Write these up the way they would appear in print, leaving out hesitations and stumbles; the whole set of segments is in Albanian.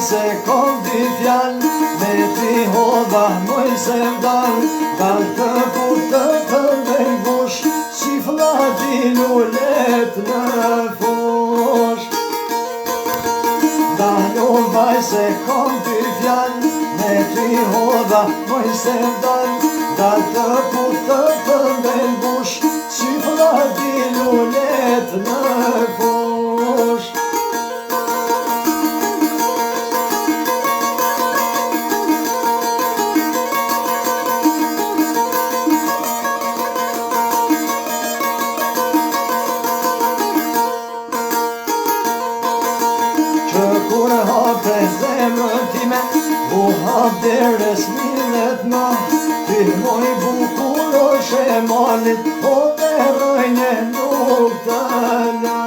se kom dy fjall, me ti hodha moj se vdal, dal të putët dhe ngush, si flati lullet në fush. Dal o vaj se kom dy fjall, me ti hodha moj se vdal, dal të putët dhe ngush, si flati lullet në fush. Që kur hape zemrën time, u hap deres millet ma, ti moj bukur o shemalit, o të rëjnë nuk të la.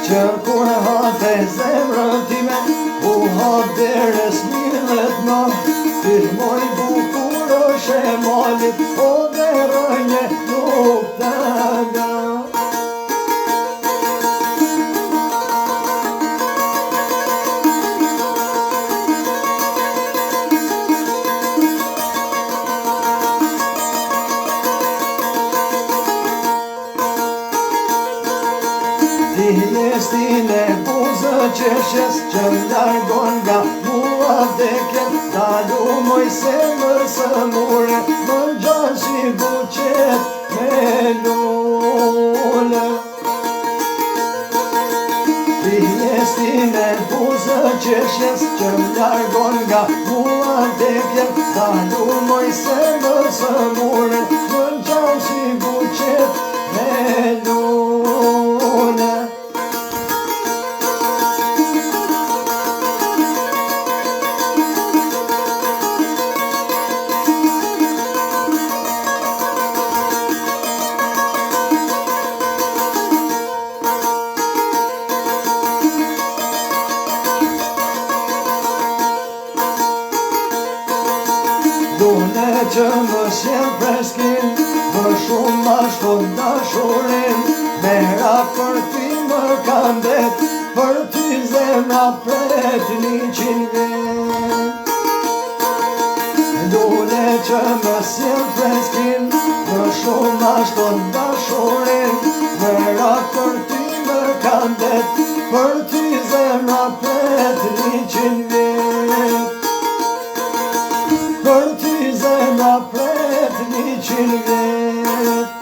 Që kur hape zemrën time, u hap deres millet ma, ti moj bukur o shemalit, o të rëjnë nuk të la. Ti jestin e buzë qeshes, që largon nga mua vdekjen, dalu moj se mësë mure, më gjanë si buqet me lullë. Ti jestin e buzë qeshes, që largon nga mua vdekjen, dalu moj se mësë mure, më gjanë si buqet me lullë. Dune që më sjen freskin, më shumë ma shkon dashurin, mera për ty më kam det, për ty zemra pret 100 vjet. Dune që më sjen freskin, më shumë ma shkon dashurin, mera për ty më kam det, për ty zemra pret 100 vjet. Për ty zemra pret 100 vjet.